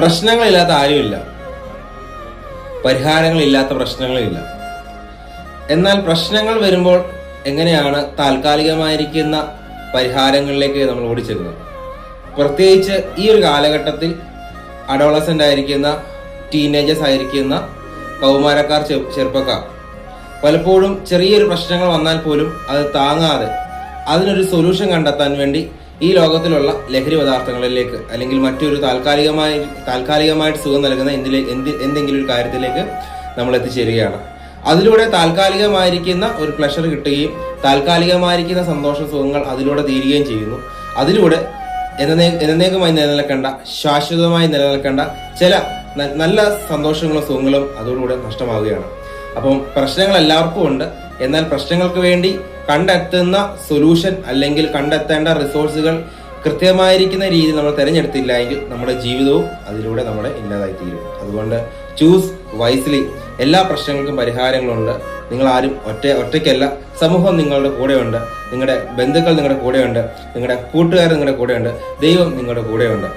പ്രശ്നങ്ങളില്ലാത്ത ആരുമില്ല, പരിഹാരങ്ങളില്ലാത്ത പ്രശ്നങ്ങളില്ല. എന്നാൽ പ്രശ്നങ്ങൾ വരുമ്പോൾ എങ്ങനെയാണ് താൽക്കാലികമായിരിക്കുന്ന പരിഹാരങ്ങളിലേക്ക് നമ്മൾ ഓടിച്ചെല്ലുന്നത്? പ്രത്യേകിച്ച് ഈ ഒരു കാലഘട്ടത്തിൽ അഡോളസെന്റ് ആയിരിക്കുന്ന, ടീനേജേഴ്സ് ആയിരിക്കുന്ന കൗമാരക്കാർ, ചെറുപ്പക്കാർ പലപ്പോഴും ചെറിയൊരു പ്രശ്നങ്ങൾ വന്നാൽ പോലും അത് താങ്ങാതെ അതിനൊരു സൊല്യൂഷൻ കണ്ടെത്താൻ വേണ്ടി ഈ ലോകത്തിലുള്ള ലഹരി പദാർത്ഥങ്ങളിലേക്ക് അല്ലെങ്കിൽ മറ്റൊരു താൽക്കാലികമായിട്ട് സുഖം നൽകുന്ന എന്തെങ്കിലും ഒരു കാര്യത്തിലേക്ക് നമ്മൾ എത്തിച്ചേരുകയാണ്. അതിലൂടെ താൽക്കാലികമായിരിക്കുന്ന ഒരു പ്ലഷർ കിട്ടുകയും താൽക്കാലികമായിരിക്കുന്ന സന്തോഷ സുഖങ്ങൾ അതിലൂടെ തീരുകയും ചെയ്യുന്നു. അതിലൂടെ എന്നേക്കുമായി നിലനിൽക്കേണ്ട, ശാശ്വതമായി നിലനിൽക്കേണ്ട ചില നല്ല സന്തോഷങ്ങളും സുഖങ്ങളും അതോടുകൂടെ നഷ്ടമാവുകയാണ്. അപ്പം പ്രശ്നങ്ങൾ എല്ലാവർക്കും ഉണ്ട്. എന്നാൽ പ്രശ്നങ്ങൾക്ക് വേണ്ടി കണ്ടെത്തുന്ന സൊല്യൂഷൻ അല്ലെങ്കിൽ കണ്ടെത്തേണ്ട റിസോഴ്സുകൾ കൃത്യമായിരിക്കുന്ന രീതിയിൽ നമ്മൾ തിരഞ്ഞെടുത്തില്ല എങ്കിൽ നമ്മുടെ ജീവിതവും അതിലൂടെ നമ്മുടെ ഇല്ലാതായി തീരും. അതുകൊണ്ട് ചൂസ് വൈസ്ലി. എല്ലാ പ്രശ്നങ്ങൾക്കും പരിഹാരങ്ങളുണ്ട്. നിങ്ങൾ ആരും ഒറ്റയ്ക്കല്ല. സമൂഹം നിങ്ങളുടെ കൂടെയുണ്ട്, നിങ്ങളുടെ ബന്ധുക്കൾ നിങ്ങളുടെ കൂടെയുണ്ട്, നിങ്ങളുടെ കൂട്ടുകാർ നിങ്ങളുടെ കൂടെയുണ്ട്, ദൈവം നിങ്ങളുടെ കൂടെയുണ്ട്.